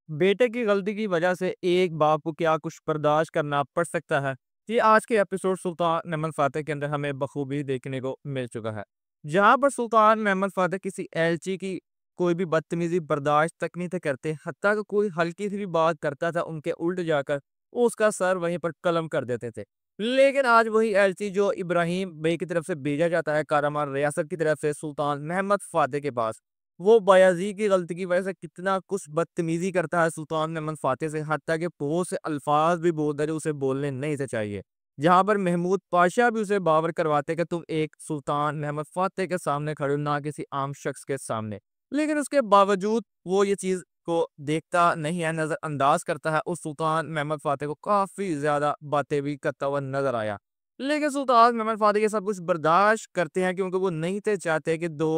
बेटे की गलती की वजह से एक बाप को क्या कुछ बर्दाश्त करना पड़ सकता है, ये आज के एपिसोड सुल्तान महमद फातेह के अंदर हमें बखूबी देखने को मिल चुका है। जहां पर सुल्तान महमद फातेह किसी एलची की कोई भी बदतमीजी बर्दाश्त तक नहीं थे करते, हत्ता कि कोई हल्की सी भी बात करता था उनके उल्ट जाकर वो उसका सर वहीं पर कलम कर देते थे। लेकिन आज वही एलची जो इब्राहिम बे की तरफ से भेजा जाता है कारामान रियासत की तरफ से सुल्तान महमद फातेह के पास, वो बायाज़ी की गलती की वजह से कितना कुछ बदतमीज़ी करता है सुल्तान महमद फ़ातेह से, हत्ता कि बहुत से अल्फ़ाज़ भी बोलता है जो उसे बोलने नहीं से चाहिए। जहाँ पर महमूद पाशा भी उसे बावर करवाते कि तुम एक सुल्तान महमद फ़ातेह के सामने खड़े हो, ना किसी आम शख्स के सामने। लेकिन उसके बावजूद वो ये चीज़ को देखता नहीं है, नज़रअंदाज करता है और सुल्तान महमद फ़ातेह को काफ़ी ज़्यादा बातें भी करता हुआ नज़र आया। लेकिन सुल्तान महमद फ़ातेह ये सब कुछ बर्दाश्त करते हैं क्योंकि वो नहीं थे चाहते कि 2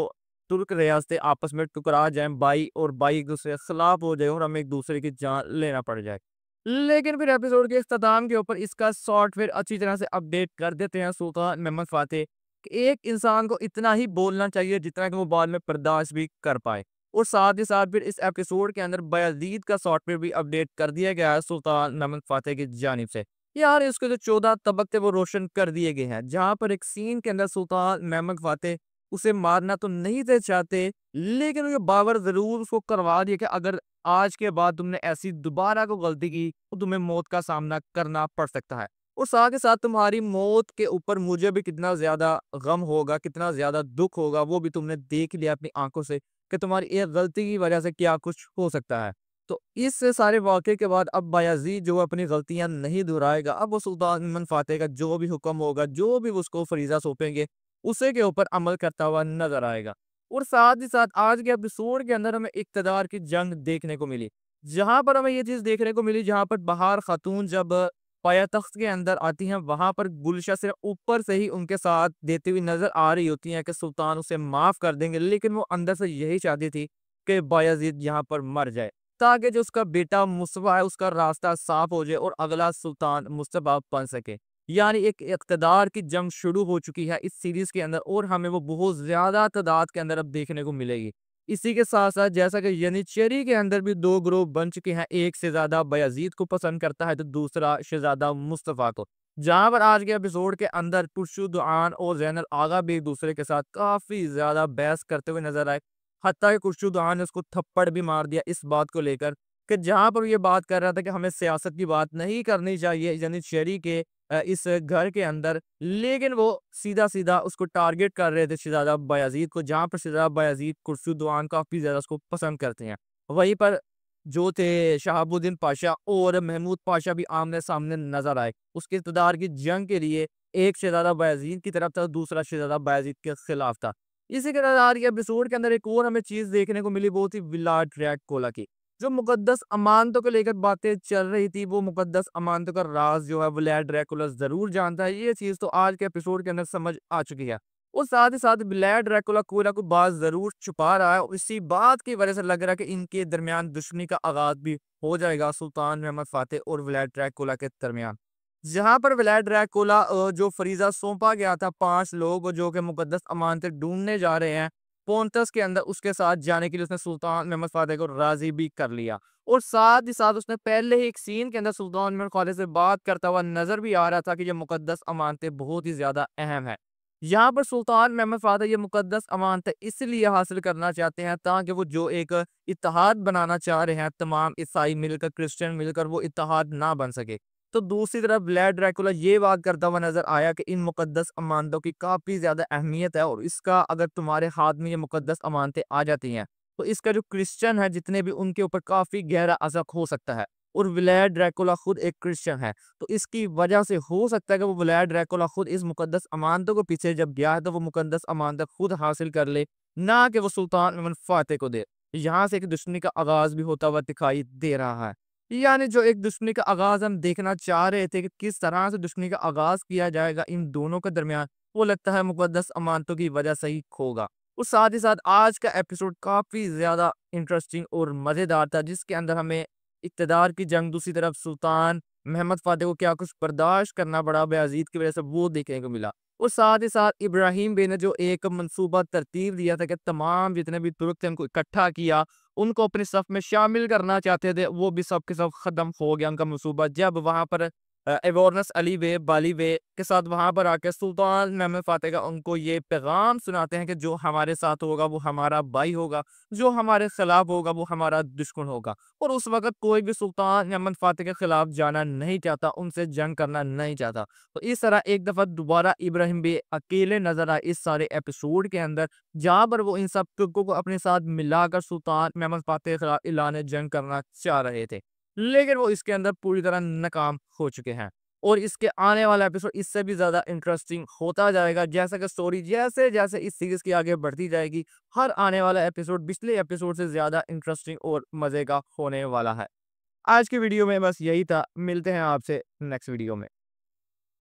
तुर्क रियासतें आपस में टकरा जाएँ, भाई और भाई एक-दूसरे के खिलाफ हो जाएँ और हमें एक-दूसरे की जान लेना पड़ जाए। लेकिन फिर एपिसोड के इख्तिताम के ऊपर इसका सॉफ्टवेयर अच्छी तरह से अपडेट कर देते हैं सुल्तान महमद फ़ातेह कि एक इंसान को इतना ही बोलना चाहिए जितना कि वो बाद में बर्दाश्त भी कर पाए। और साथ ही साथ फिर इस एपिसोड के अंदर बायज़ीद का सॉफ्टवेयर भी अपडेट कर दिया गया है सुल्तान महमद फ़ातेह की जानिब से। यार इसके जो 14 तबक थे वो रोशन कर दिए गए हैं, जहाँ पर एक सीन के अंदर सुल्तान महमद फ़ातेह उसे मारना तो नहीं थे चाहते, लेकिन ये बावर ज़रूर उसको करवा दिया कि अगर आज के बाद तुमने ऐसी दोबारा को गलती की, तो तुम्हें मौत का सामना करना पड़ सकता है। और साथ ही साथ तुम्हारी मौत के ऊपर मुझे भी कितना ज़्यादा गम होगा, कितना ज़्यादा दुःख होगा, वो भी तुमने देख लिया अपनी आँखों से कि तुम्हारी एक गलती की वजह से क्या कुछ हो सकता है। तो इस सारे वाक़ये के बाद अब बायज़ीद जो अपनी गलतियाँ नहीं दोहराएगा, अब वो सुल्तान महमूद फ़ातेह का जो भी हुक्म होगा, जो भी उसको फ़रीज़ा सौंपेंगे उसी के ऊपर अमल करता हुआ नज़र आएगा। और साथ ही साथ आज के एपिसोड के अंदर हमें इक़्तिदार की जंग देखने को मिली। जहाँ पर हमें ये चीज़ देखने को मिली, जहाँ पर बहार ख़ातून जब पाया-तख्त के अंदर आती हैं, वहाँ पर गुलशा सिर्फ़ ऊपर से ही उनके साथ देती हुई नज़र आ रही होती हैं कि सुल्तान उसे माफ़ कर देंगे, लेकिन वो अंदर से यही चाहती थी कि बायज़ीद यहाँ पर मर जाए, ताकि जो उसका बेटा मुस्तफ़ा है, उसका रास्ता साफ़ हो जाए और अगला सुल्तान मुस्तफ़ा बन सके। यानी एक इक़्तिदार की जंग शुरू हो चुकी है इस सीरीज़ के अंदर और हमें वो बहुत ज़्यादा तादाद के अंदर अब देखने को मिलेगी। इसी के साथ-साथ जैसा कि यनिचेरी के अंदर भी 2 ग्रुप बन चुके हैं, एक शहज़ादा बायज़ीद को पसंद करता है तो दूसरा शहज़ादा मुस्तफ़ा को। जहाँ पर आज के एपिसोड के अंदर खुर्शीद-उन और ज़ैनुल आगा भी एक-दूसरे के साथ काफ़ी ज़्यादा बहस करते हुए नज़र आए। हत्ता कि खुर्शीद-उन ने उसको थप्पड़ भी मार दिया इस बात को लेकर कि जहाँ पर ये बात कर रहा था कि हमें सियासत की बात नहीं करनी चाहिए यनिचेरी के इस घर के अंदर, लेकिन वो सीधा-सीधा उसको टारगेट कर रहे थे शहज़ादा बायज़ीद को, जहाँ पर शहज़ादा बायज़ीद खुर्शीद-उन काफ़ी ज़्यादा उसको पसंद करते हैं। वहीं पर जो थे शहाबुद्दीन पाशा और महमूद पाशा भी आमने-सामने नज़र आए। उसके इक़्तिदार की जंग के लिए एक शहज़ादा बायज़ीद की तरफ था, दूसरा शहज़ादा बायज़ीद के खिलाफ था। इसी के साथ आज के एपिसोड के अंदर एक और हमें चीज़ देखने को मिली, वो थी व्लाद ड्रैकुला की। जो मुकद्दस अमानतों को लेकर बातें चल रही थी, वो मुकद्दस अमानतों का राज़ जो है व्लाद ड्रैकुला ज़रूर जानता है। ये चीज़ तो आज के एपिसोड के अंदर समझ आ चुकी है। और साथ ही साथ व्लाद ड्रैकुला कोई ना कोई बात ज़रूर छुपा रहा है और इसी बात की वज़ह से लग रहा है कि इनके दरमियान दुश्मनी का आगाज़ भी हो जाएगा सुल्तान महमूद फ़ातेह और व्लाद ड्रैकुला के दरमियान। जहाँ पर व्लाद ड्रैकुला जो फरीज़ा सौंपा गया था 5 लोग जो कि मुकद्दस अमानतें ढूँढने जा रहे हैं, पोंटस के अंदर उसके साथ जाने के लिए उसने सुल्तान महमूद फ़ातेह को राज़ी भी कर लिया। और साथ ही साथ उसने पहले ही एक सीन के अंदर सुल्तान महमूद फ़ातेह से बात करता हुआ नज़र भी आ रहा था कि ये मुकद्दस अमानतें बहुत ही ज़्यादा अहम है। यहाँ पर सुल्तान महमूद फ़ातेह ये मुकद्दस अमानतें इसलिए हासिल करना चाहते हैं ताकि वो जो एक इत्तेहाद बनाना चाह रहे हैं, तमाम ईसाई मिलकर, क्रिश्चियन मिलकर, वो इत्तेहाद ना बन सके। तो दूसरी तरफ व्लाद ड्रैकुला ये बात करता हुआ नज़र आया कि इन मुकद्दस अमानतों की काफ़ी ज़्यादा अहमियत है और इसका अगर तुम्हारे हाथ में ये मुकद्दस अमानतें आ जाती हैं, तो इसका जो क्रिश्चियन है जितने भी उनके ऊपर काफ़ी गहरा असर हो सकता है। और व्लाद ड्रैकुला खुद एक क्रिश्चियन है, तो इसकी वजह से हो सकता है कि वो व्लाद ड्रैकुला खुद इस मुकद्दस अमानतों के पीछे जब गया है, तो वो मुकद्दस अमानत खुद हासिल कर ले, ना कि वो सुल्तान महमूद फ़ातेह को दे। यहाँ से एक दुश्मनी का आगाज़ भी होता हुआ दिखाई दे रहा है। यानी जो एक दुश्मनी का आगाज़ हम देखना चाह रहे थे कि किस तरह से दुश्मनी का आगाज़ किया जाएगा इन दोनों के दरमियान, वो लगता है मुकद्दस अमानतों की वजह से ही होगा। और साथ ही साथ आज का एपिसोड काफ़ी ज़्यादा इंटरेस्टिंग और मज़ेदार था, जिसके अंदर हमें इक़्तिदार की जंग, दूसरी तरफ सुल्तान महमूद फ़ातेह को क्या कुछ बर्दाश्त करना पड़ा बायज़ीद की वजह से, वो देखने को मिला। और साथ ही साथ इब्राहिम बे ने जो एक मंसूबा तरतीब दिया था कि तमाम जितने भी तुर्क थे उनको इकट्ठा किया उनको अपनी सफ़ में शामिल करना चाहते थे, वो भी सब के सब ख़त्म हो गया उनका मंसूबा। जब वहाँ पर एवोर्नस अली बे, बाली बे के साथ वहाँ पर आके सुल्तान महमूद फ़ातिह का उनको ये पैगाम सुनाते हैं कि जो हमारे साथ होगा वो हमारा भाई होगा, जो हमारे खिलाफ होगा वो हमारा दुश्मन होगा। और उस वक़्त कोई भी सुल्तान महमूद फ़ातिह के खिलाफ जाना नहीं चाहता, उनसे जंग करना नहीं चाहता। तो इस तरह एक दफ़ा दोबारा इब्राहिम बे अकेले नज़र आए इस सारे एपिसोड के अंदर, जहाँ पर वो इन सब तुर्कों को अपने साथ मिलाकर सुल्तान महमूद फ़ातिह के खिलाफ ऐलान जंग करना चाह रहे थे। लेकिन वो इसके अंदर पूरी तरह नाकाम हो चुके हैं। और इसके आने वाला एपिसोड इससे भी ज़्यादा इंटरेस्टिंग होता जाएगा, जैसा कि स्टोरी जैसे-जैसे इस सीरीज़ की आगे बढ़ती जाएगी, हर आने वाला एपिसोड पिछले एपिसोड से ज़्यादा इंटरेस्टिंग और मज़े का होने वाला है। आज की वीडियो में बस यही था, मिलते हैं आपसे नेक्स्ट वीडियो में।